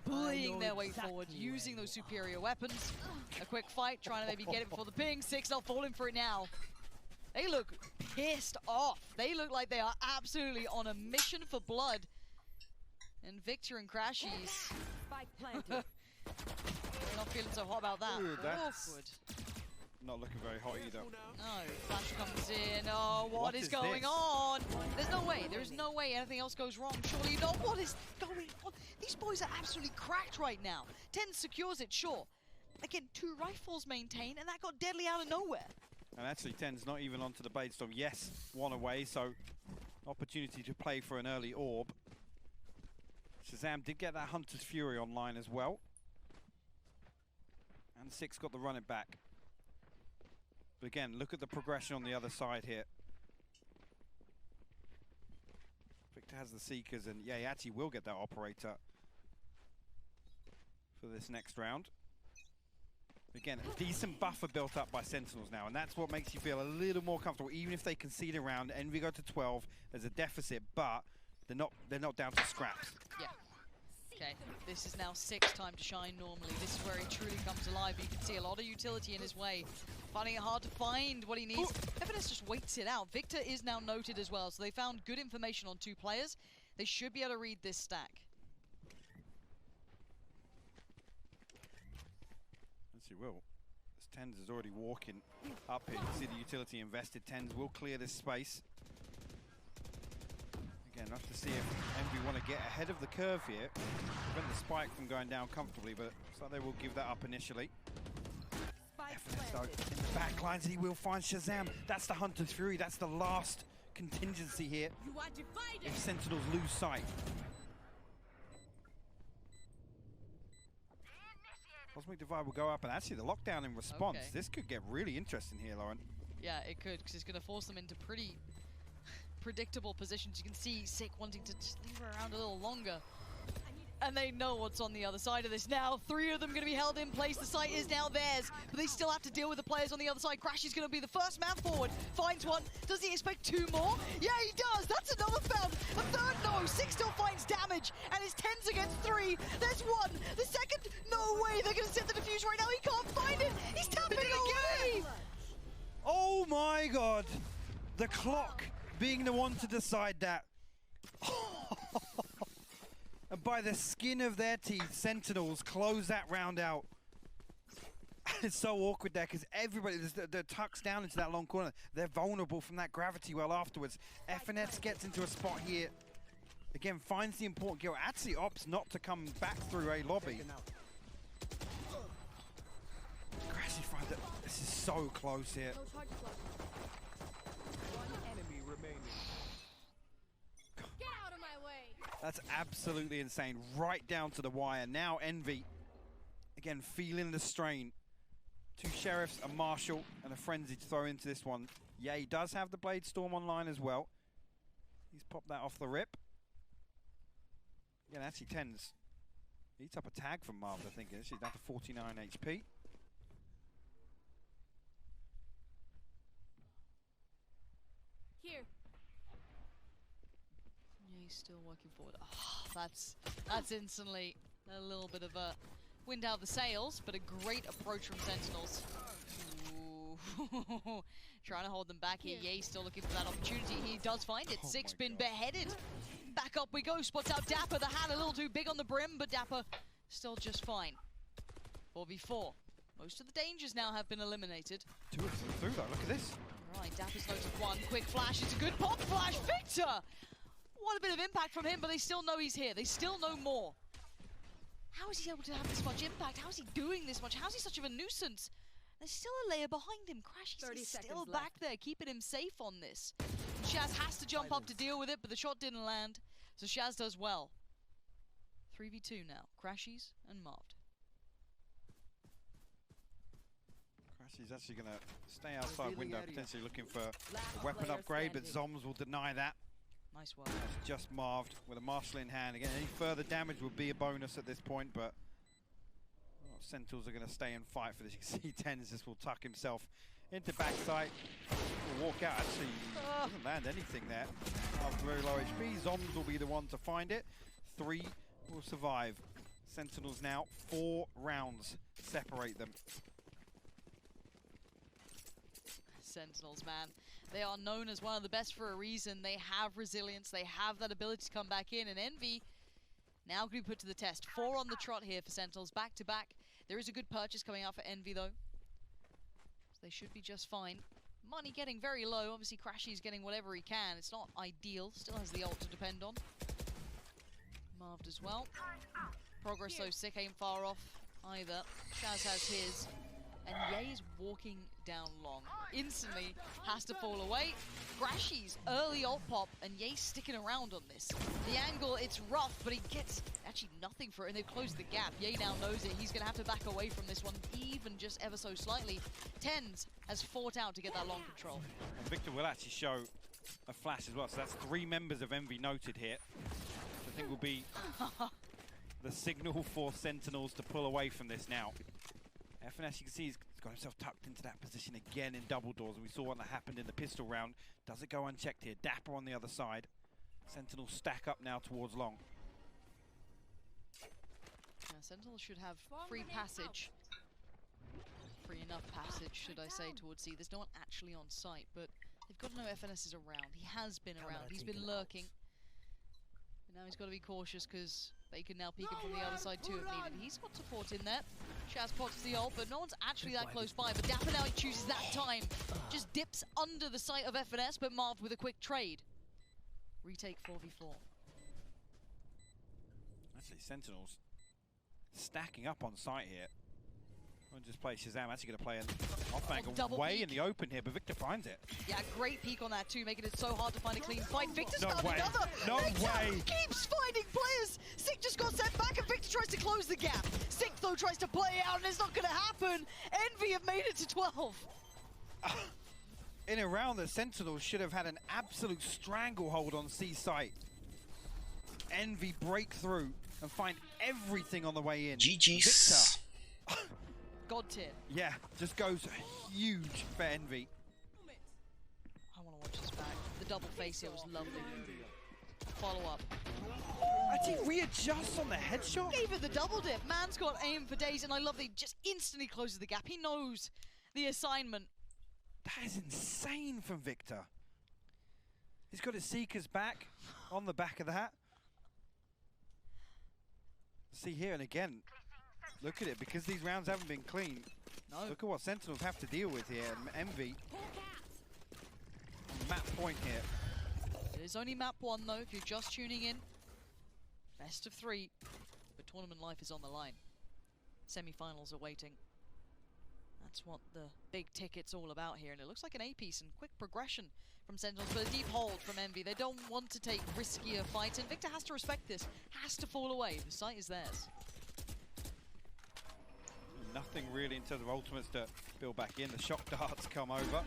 S1: Bullying their way forward, using those superior weapons. A quick fight, trying to maybe get it before the ping. Six not falling for it now. They look pissed off. They look like they are absolutely on a mission for blood. And Victor and Crashies. They're not feeling so hot about that.
S2: Ooh, that's
S1: awkward.
S2: Not looking very hot either.
S1: No, Flash comes in. Oh, what is going on? There's no way. There's no way anything else goes wrong. Surely not. What is going on? These boys are absolutely cracked right now. Ten secures it, sure. Again, 2 rifles maintained, and that got deadly out of nowhere.
S2: And actually, Ten's not even onto the Bladestorm. Yes, 1 away, so opportunity to play for an early orb. Shazam did get that Hunter's Fury online as well. And 6 got the run it back. But again, look at the progression on the other side here. Victor has the Seekers, and yeah, he actually will get that operator for this next round. Again, a decent buffer built up by Sentinels now, and that's what makes you feel a little more comfortable. Even if they concede a round, Envy go to 12, there's a deficit, but they're not down to scraps. Yeah.
S1: Okay, this is now 6 time to shine normally. This is where he truly comes alive. You can see a lot of utility in his way. Finding it hard to find what he needs. FNS just waits it out. Victor is now noted as well, so they found good information on 2 players. They should be able to read this stack.
S2: Yes, he will. As Tens is already walking up here. You see the utility invested. Tens will clear this space. Again, we'll have to see if Envy want to get ahead of the curve here. Prevent the spike from going down comfortably, but looks like they will give that up initially. FNS though, in the back lines, and he will find Shazam. That's the Hunter's Fury. That's the last contingency here. If Sentinels lose sight. Cosmic Divide will go up, and actually the lockdown in response.
S1: Okay.
S2: This could get really interesting here, Lauren.
S1: Yeah, it could, because it's going to force them into pretty predictable positions. You can see Sick wanting to just leave her around a little longer. And they know what's on the other side of this now. 3 of them going to be held in place. The site is now theirs, but they still have to deal with the players on the other side. Crash is going to be the first man forward. Finds one. Does he expect 2 more? Yeah, he does. That's another found. A third, no. 6 still finds damage, and it's 10s against 3. There's 1. The second, no way. They're going to set the defuse right now. He can't find it. He's tapping it away.
S2: Oh my God. The clock being the one to decide that. And by the skin of their teeth, Sentinels close that round out. It's so awkward there because everybody, they're tucks down into that long corner. They're vulnerable from that gravity well afterwards. FNS gets into a spot here. Again, finds the important kill. Actually opts not to come back through a lobby. Crashy finds it. This is so close here. That's absolutely insane, right down to the wire. Now Envy, again, feeling the strain. 2 Sheriffs, a Marshal, and a Frenzy to throw into this one. Yeah, he does have the Bladestorm online as well. He's popped that off the rip. Yeah, actually Tens eats up a tag from Marv, I think. She's down to 49 HP.
S3: Here.
S1: Yeah, he's still working forward. Oh, that's instantly a little bit of a wind out of the sails, but a great approach from Sentinels. Ooh. Trying to hold them back here. Ye still looking for that opportunity. He does find it.
S2: Oh
S1: Six
S2: my
S1: been
S2: God.
S1: beheaded. Back up we go. Spots out Dapper. The hat a little too big on the brim, but Dapper still just fine. 4v4. Most of the dangers now have been eliminated.
S2: 2 of them through though, look at this.
S1: Right, Dapper's noted one. Quick flash. It's a good pop flash. Victor! What a bit of impact from him, but they still know he's here. They still know more. How is he able to have this much impact? How is he doing this much? How is he such of a nuisance? There's still a layer behind him. Crashy's
S3: 30
S1: still
S3: seconds
S1: back
S3: left.
S1: there, keeping him safe on this. Shaz has to jump up to deal with it, but the shot didn't land. So Shaz does well. 3v2 now. Crashies and Marved.
S2: Crashy's actually going to stay outside window, potentially looking for a weapon upgrade, but Zoms will deny that.
S1: Nice work.
S2: That's just Marved with a Marshal in hand. Again, any further damage would be a bonus at this point, but Sentinels are going to stay and fight for this. You can see Tens just will tuck himself into backside. Will walk out. Actually, doesn't land anything there. After very low HP, Zoms will be the one to find it. 3 will survive. Sentinels now 4 rounds separate them.
S1: Sentinels, man. They are known as one of the best for a reason. They have resilience. They have that ability to come back in. And Envy now can be put to the test. 4 on the trot here for Sentinels, back to back. There is a good purchase coming out for Envy, though. So they should be just fine. Money getting very low. Obviously, Crashy's getting whatever he can. It's not ideal. Still has the ult to depend on. Marved as well. Progress, though, sick ain't far off either. Shaz has his. And Ye is walking down long. Instantly has to fall away. Crashy's early ult pop, and Ye's sticking around on this. The angle, it's rough, but he gets actually nothing for it, and they've closed the gap. Ye now knows it. He's going to have to back away from this one, even just ever so slightly. Tens has fought out to get that long control.
S2: And Victor will actually show a flash as well, so that's 3 members of Envy noted here. I think will be the signal for Sentinels to pull away from this now. FNS, you can see he's got himself tucked into that position again in double doors, and we saw what that happened in the pistol round. Does it go unchecked here? Dapper on the other side. Sentinels stack up now towards long.
S1: Yeah, Sentinels should have free passage. Free enough passage, should I say, towards C. There's no one actually on site, but they've got to know FNS is around. He has been around. He's been lurking. But now he's got to be cautious because they can now peek him from the other side too if needed. He's got support in there. Shaz pots the ult, but no one's actually that close by. But Dapper now chooses that time. Just dips under the sight of FNS, but Marv with a quick trade. Retake 4v4.
S2: Actually, Sentinels stacking up on site here. I'll just play Shazam. Actually going to play an off-angle way in the open here, but Victor finds it.
S1: Yeah, great peek on that too, making it so hard to find a clean fight. Victor's
S2: No
S1: found
S2: way.
S1: another!
S2: No
S1: Victor
S2: way.
S1: keeps finding players! Sick just got sent back and Victor tries to close the gap. Sick though tries to play out and it's not gonna happen! Envy have made it to 12!
S2: In a round that Sentinels should have had an absolute stranglehold on C site. Envy break through and find everything on the way in.
S6: GG's.
S2: Victor.
S1: God tier.
S2: Yeah, just goes huge for Envy.
S1: I want to watch this back. The double face here was lovely. Follow up.
S2: Actually readjusts on the headshot.
S1: Even the double dip. Man's got aim for days and I love that he just instantly closes the gap. He knows the assignment.
S2: That is insane from Victor. He's got his Seekers back on the back of that. See here, and again, look at it, because these rounds haven't been clean.
S1: No.
S2: Look at what Sentinels have to deal with here. And Envy, map point here.
S1: It is only map 1 though, if you're just tuning in. Best of 3, but tournament life is on the line. Semi-finals are waiting. That's what the big ticket's all about here, and it looks like an A-piece and quick progression from Sentinels, but a deep hold from Envy. They don't want to take riskier fights, and Victor has to respect this, has to fall away. The site is theirs.
S2: Nothing really in terms of ultimates to build back in. The shock darts come over.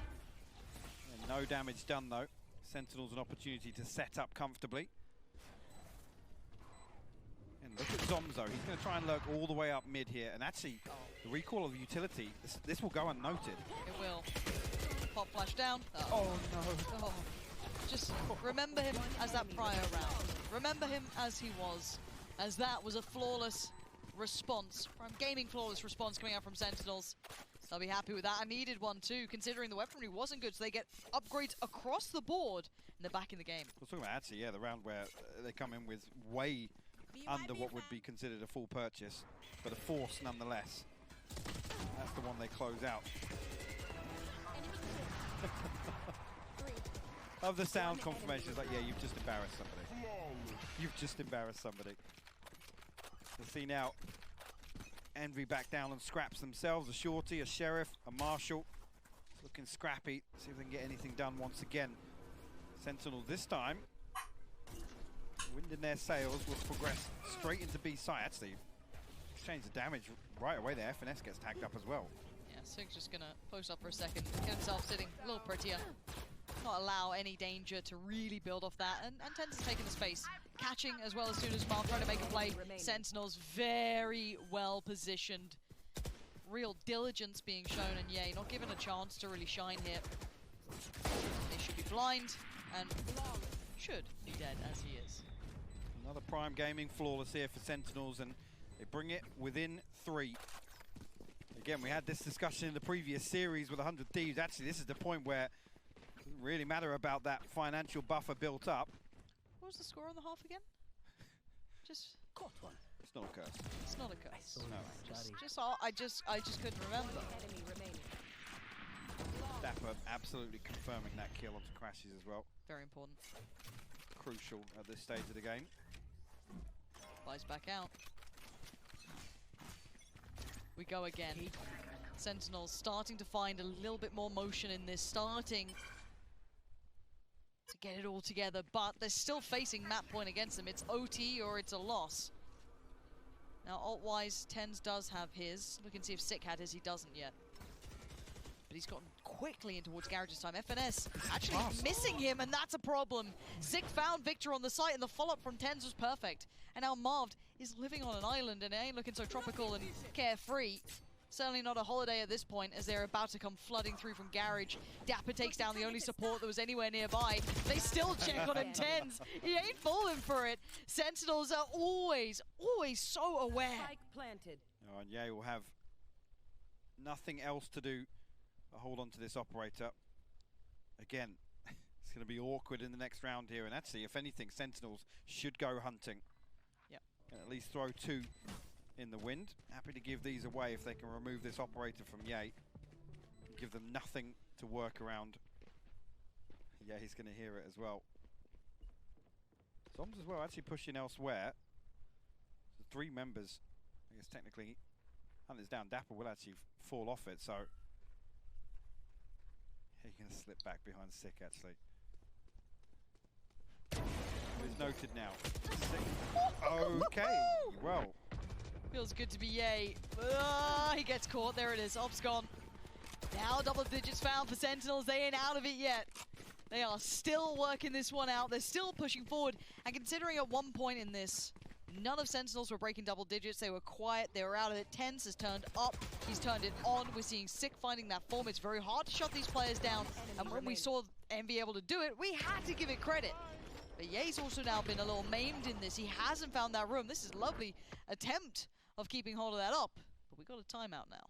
S2: And no damage done though. Sentinels an opportunity to set up comfortably. And look at Zomzo, he's going to try and lurk all the way up mid here, and actually, the recall of utility, this will go unnoted.
S1: It will. Pop flash down.
S2: Oh no.
S1: Oh. Just remember him as that prior round. Remember him as he was, as that was a flawless response. Prime Gaming flawless response coming out from Sentinels. They'll be happy with that. I needed one too, considering the weaponry wasn't good, so they get upgrades across the board, and they're back in the game.
S2: I was talking about actually, yeah, the round where they come in with way under what would be considered a full purchase, but a force nonetheless. That's the one they close out. Of the sound confirmations, like, yeah, you've just embarrassed somebody. You've just embarrassed somebody. Let's see now. Envy back down and scraps themselves. A Shorty, a Sheriff, a Marshal. Looking scrappy. See if they can get anything done once again. Sentinel this time, wind in their sails, will progress straight into B site. Actually, exchange the damage right away there. FNS gets tagged up as well.
S1: Yeah, Sig's just gonna post up for a second, get himself sitting a little prettier. Not allow any danger to really build off that, and Tens is taking the space. Catching as well as soon as Mark trying to make a play. Sentinels very well positioned. Real diligence being shown, and Ye not given a chance to really shine here. They should be blind, and should be dead as he is.
S2: Another Prime Gaming flawless here for Sentinels, and they bring it within 3. Again, we had this discussion in the previous series with 100 Thieves. Actually, this is the point where it doesn't really matter about that financial buffer built up.
S1: What was the score on the half again? Just
S6: Caught one.
S2: It's not a curse.
S1: it's not a curse.
S2: No.
S1: I just couldn't remember.
S6: Enemy remaining.
S2: Dapper absolutely confirming that kill onto Crashes as well.
S1: Very important.
S2: Crucial at this stage of the game.
S1: Flies back out. We go again. Sentinels starting to find a little bit more motion in this, starting to get it all together, but they're still facing map point against them. It's OT or it's a loss. Now, alt-wise, Tens does have his. Look and see if Sick had his. He doesn't yet. But he's gotten quickly in towards Garage's time. FNS actually missing him, and that's a problem. Sick found Victor on the site, and the follow-up from Tens was perfect. And now Marved is living on an island, and it ain't looking so tropical and carefree. Certainly not a holiday at this point, as they're about to come flooding through from Garage. Dapper takes down the only support that was anywhere nearby. They still check on him, Tens. He ain't falling for it. Sentinels are always so aware.
S6: Spike planted.
S2: Oh, and Ye will have nothing else to do but hold on to this operator. Again, it's going to be awkward in the next round here, and actually, if anything, Sentinels should go hunting.
S1: Yep.
S2: And at least throw 2 in the wind. Happy to give these away if they can remove this operator from Ye. Give them nothing to work around. Yeah, he's going to hear it as well. Zoms as well, actually pushing elsewhere. So 3 members, I guess technically, Hunters down. Dapper will actually fall off it, so he's going to slip back behind Sick, actually. It's noted now. Sick. Okay, well.
S1: Feels good to be Ye. He gets caught. There it is. Op's gone. Now double digits found for Sentinels. They ain't out of it yet. They are still working this one out. They're still pushing forward. And considering at one point in this, none of Sentinels were breaking double digits. They were quiet. They were out of it. Tens has turned up. He's turned it on. We're seeing Sick finding that form. It's very hard to shut these players down. And when we saw ENVY able to do it, we had to give it credit. But Ye's also now been a little maimed in this. He hasn't found that room. This is a lovely attempt of keeping hold of that up. But we got a timeout now.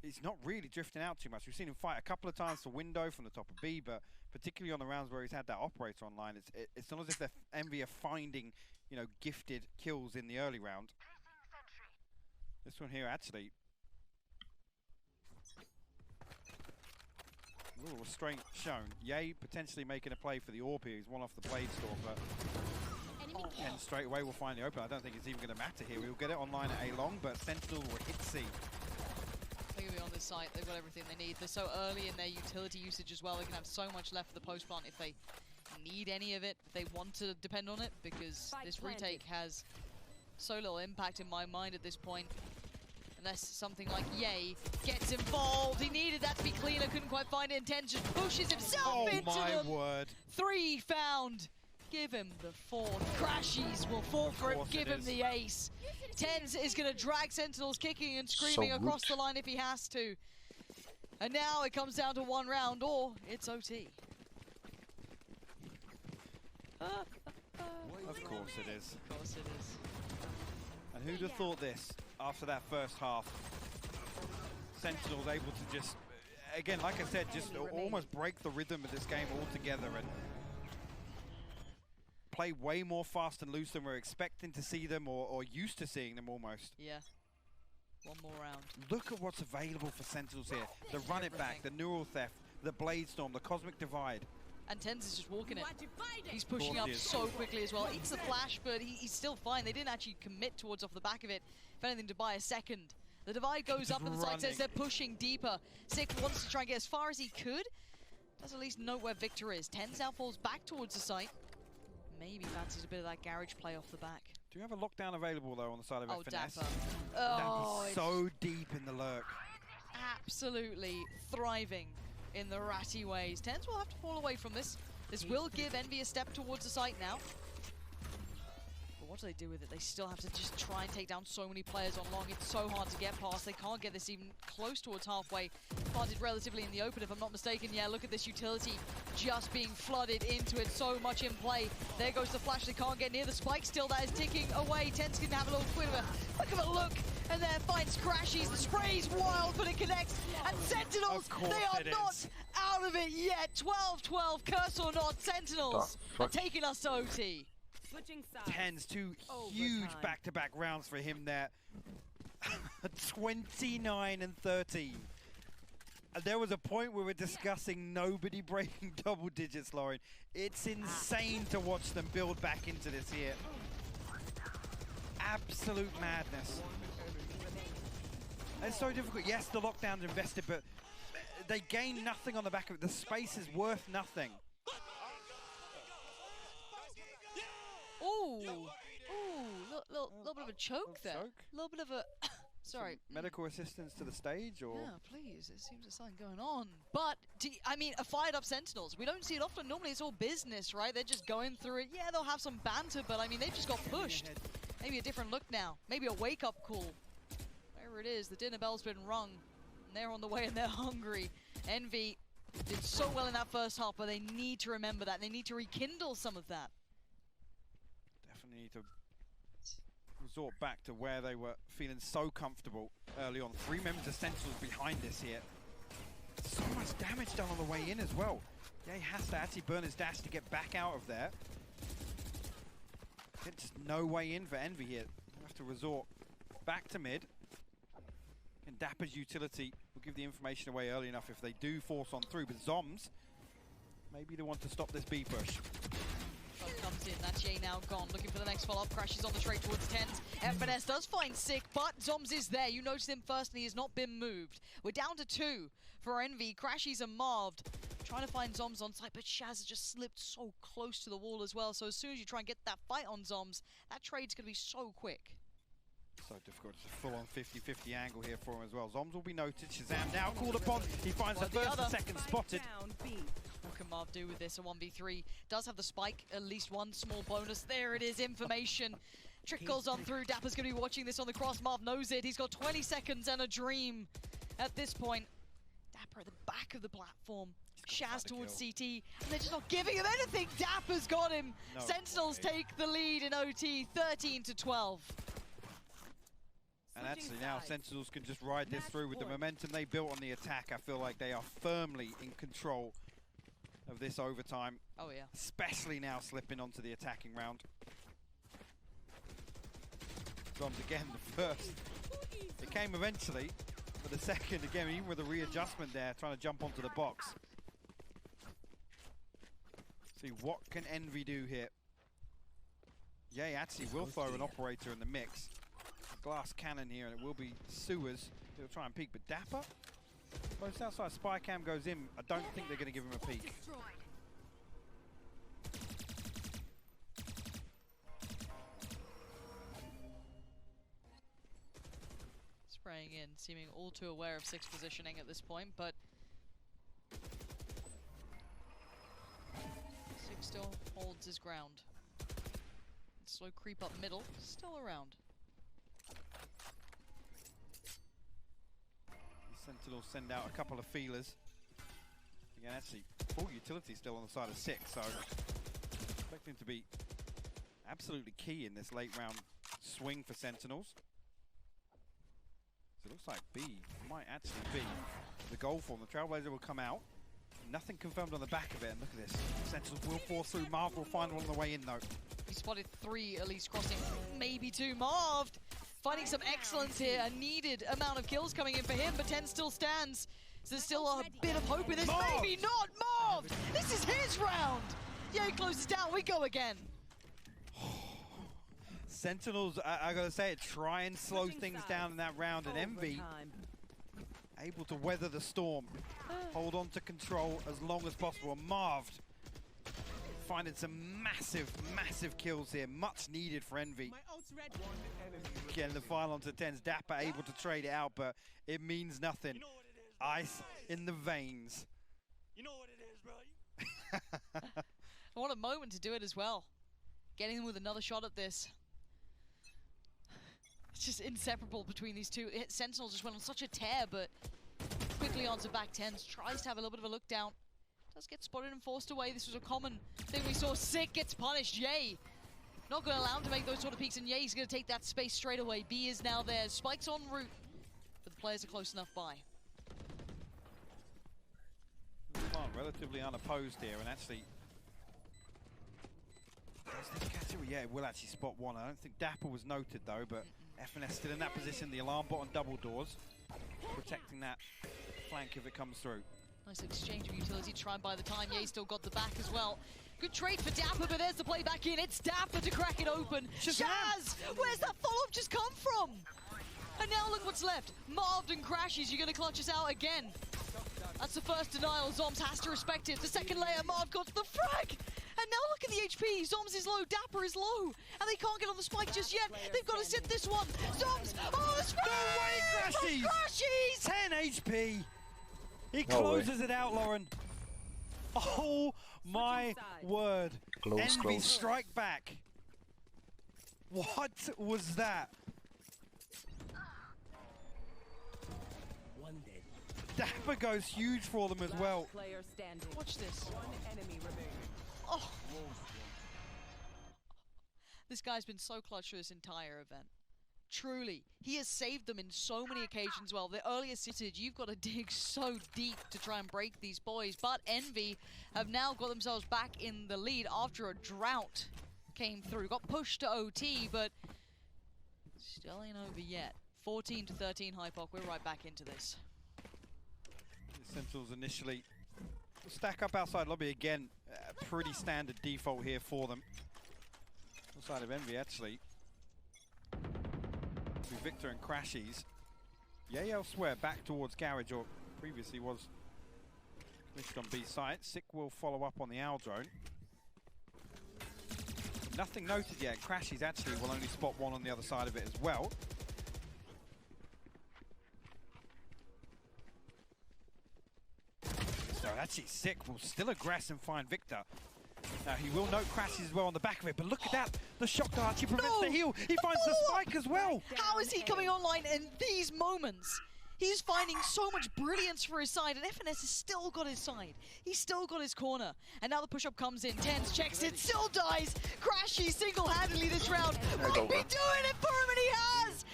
S2: He's not really drifting out too much. We've seen him fight a couple of times for window from the top of B, but particularly on the rounds where he's had that operator online, it's not as if ENVY are finding, you know, gifted kills in the early round. This one here, actually, a little restraint shown. Ye potentially making a play for the orb here. He's one off the Blade Storm, but and straight away we'll find the open. I don't think it's even going to matter here. We'll get it online at A-Long, but Sentinel will hit C.
S1: They're going to be on this site. They've got everything they need. They're so early in their utility usage as well. They can have so much left for the post plant if they need any of it, if they want to depend on it, because this retake has so little impact in my mind at this point. Unless something like Yay gets involved. He needed that to be cleaner, couldn't quite find it, and Tens just pushes himself into
S2: my
S1: them.
S2: word.
S1: 3 found. Give him the 4. Crashies will fall for it. Give him the ace. Tens is going to drag Sentinels kicking and screaming across the line if he has to. And now it comes down to 1 round, or it's OT.
S2: Of course it is.
S1: Of course it is.
S2: And who'd have thought this after that first half? Sentinels able to just, again, like I said, just almost break the rhythm of this game altogether and play way more fast and loose than we're expecting to see them or used to seeing them almost.
S1: Yeah. 1 more round.
S2: Look at what's available for Sentinels here. The run it back, the neural theft, the blade storm, the cosmic divide.
S1: And Tens is just walking it. He's pushing up so quickly as well. Eats the flash, but he's still fine. They didn't actually commit towards off the back of it. If anything, to buy a second. The divide goes up and the side says they're pushing deeper. Sick wants to try and get as far as he could. Does at least know where Victor is. Tens now falls back towards the site. Maybe fancies a bit of that garage play off the back.
S2: Do you have a lockdown available though on the side of FNS?
S1: Dapper. Oh,
S2: Dapper's so deep in the lurk.
S1: Absolutely thriving in the ratty ways. Tens will have to fall away from this. This will give Envy a step towards the site now. But what do they do with it? They still have to just try and take down so many players on long. It's so hard to get past. They can't get this even close towards halfway. Planted relatively in the open, if I'm not mistaken. Yeah, look at this utility just being flooded into it. So much in play. There goes the flash. They can't get near the spike still. That is ticking away. Tens can have a little quick of a look. And there finds Crashies. The spray's wild, but it connects. And Sentinels, they are not out of it yet. 12-12, curse or not, Sentinels are taking us to OT.
S2: Tens, 2 huge back-to-back rounds for him there. 29 and 13. And there was a point where we're discussing nobody breaking double digits, Lauren. It's insane to watch them build back into this here. Absolute madness. It's so difficult. Yes, the lockdown's invested, but they gain nothing on the back of it. The space is worth nothing.
S1: Ooh, little bit of a choke there. A little bit of a, sorry.
S2: Some medical assistance to the stage, or?
S1: Yeah, please. There seems there's something going on. But, I mean, a fired up Sentinels. We don't see it often. Normally it's all business, right? They're just going through it. Yeah, they'll have some banter, but I mean, they've just got pushed. Maybe a different look now. Maybe a wake-up call. Wherever it is, the dinner bell's been rung. And they're on the way and they're hungry. Envy did so well in that first half, but they need to remember that. They need to rekindle some of that.
S2: Definitely need to resort back to where they were feeling so comfortable early on. 3 members of Sentinels behind this here. So much damage done on the way in as well. Yeah, he has to actually burn his dash to get back out of there. There's just no way in for Envy here. They'll have to resort back to mid. And Dapper's utility will give the information away early enough if they do force on through. But Zoms, maybe they want to stop this B push.
S1: Comes in, that's Jay now gone, looking for the next follow-up, crashes on the straight towards Tens. FNS does find Sick, but Zoms is there. You notice him first and he has not been moved. We're down to 2 for Envy. Crashies and Marved trying to find Zoms on site, but Shaz has just slipped so close to the wall as well. So as soon as you try and get that fight on Zoms, that trade's going to be so quick.
S2: So difficult. It's a full-on 50-50 angle here for him as well. Zoms will be noted. Shazam now called upon. He finds the first and second spotted.
S1: What can Marv do with this? A 1v3. Does have the spike. At least one small bonus. There it is. Information trickles on through. Dapper's going to be watching this on the cross. Marv knows it. He's got 20 seconds and a dream at this point. Dapper at the back of the platform. Shaz towards CT. And they're just not giving him anything. Dapper's got him. No Sentinels take the lead in OT. 13-12.
S2: And actually now Sentinels can just ride this through with the momentum they built on the attack. I feel like they are firmly in control of this overtime.
S1: Oh yeah.
S2: Especially now slipping onto the attacking round. Zoms again the first. It came eventually, but the second again, even with a readjustment there, trying to jump onto the box. See what can Envy do here. Yay actually will throw an operator in the mix. Glass cannon here, and it will be Sewers. He'll try and peek, but Dapper? Well, it's outside spy cam goes in. I don't think they're going to give him a peek.
S1: Spray spraying in, seeming all too aware of 6 positioning at this point, but Six still holds his ground. Slow creep up middle, still around.
S2: Sentinels send out a couple of feelers. Again, actually, full utility still on the side of 6, so expect him to be absolutely key in this late round swing for Sentinels. So it looks like B might actually be the goal for them. The Trailblazer will come out. Nothing confirmed on the back of it, and look at this. Sentinels will force through. Marv will find one on the way in, though.
S1: He spotted 3 at least crossing, maybe 2. Marv finding some excellence here. A needed amount of kills coming in for him, but 10 still stands. So there's still a bit of hope in this.
S2: Marv!
S1: Maybe not Marv! This is his round! Yeah, he closes down. We go again.
S2: Sentinels, I gotta say it, try and slow things down in that round, and Envy able to weather the storm, hold on to control as long as possible. And Marv finding some massive, massive kills here, much needed for Envy. Again, the final onto 10s, Dapper able to trade it out, but it means nothing.
S6: You know what it is,
S2: Ice in the veins.
S6: You know what it is, bro.
S1: What a moment to do it as well. Getting them with another shot at this. It's just inseparable between these two. Sentinel just went on such a tear, but quickly onto back 10s. Tries to have a little bit of a look down. Does get spotted and forced away. This was a common thing we saw. Sick gets punished. Yay! Not going to allow him to make those sort of peaks, and Yay, he's going to take that space straight away. B is now there. Spike's en route, but the players are close enough by.
S2: Relatively unopposed here, and actually yeah, it will actually spot one. I don't think Dapper was noted though, but FNS still in that position. The alarm bot on double doors, protecting that flank if it comes through.
S1: Nice exchange of utility to try and buy the time. Ye still got the back as well. Good trade for Dapper, but there's the play back in. It's Dapper to crack it open. Shaz! Where's that follow-up just come from? And now look what's left. Marv and Crashes, you're going to clutch us out again. That's the first denial. Zoms has to respect it. The second layer, Marv got the frag. And now look at the HP. Zoms is low, Dapper is low. And they can't get on the spike just yet. They've got to sit this one. Zoms, oh, the frag!
S2: No way, Crashes!
S1: Crashes!
S2: 10 HP. He closes it out, Lauren. Oh my word. Envy strike back. What was that? Dapper goes huge for them as well.
S1: Watch this. Oh. This guy's been so clutch for this entire event. Truly, he has saved them in so many occasions. Well, the earlier sitted, you've got to dig so deep to try and break these boys. But Envy have now got themselves back in the lead after a drought came through. Got pushed to OT, but still ain't over yet. 14-13 Hypoc. We're right back into this.
S2: Sentinels initially stack up outside lobby again. Pretty standard default here for them. Outside of Envy, actually. With Victor and Crashies. Yay elsewhere, back towards Garage, or previously was glitched on B site. Sick will follow up on the Owl drone. Nothing noted yet. Crashies actually will only spot one on the other side of it as well. So actually Sick will still aggress and find Victor. Now he will note Crashes as well on the back of it, but look at that! The shock dart, he prevents the heal, he finds the spike as well!
S1: How is he coming online in these moments? He's finding so much brilliance for his side, and FNS has still got his side. He's still got his corner. And now the push-up comes in, Tens checks it, still dies! Crashy single-handedly this round might be doing it for him, and he has!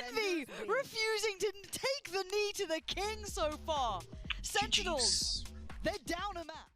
S1: Envy refusing to take the knee to the king so far. Sentinels, they're down a map.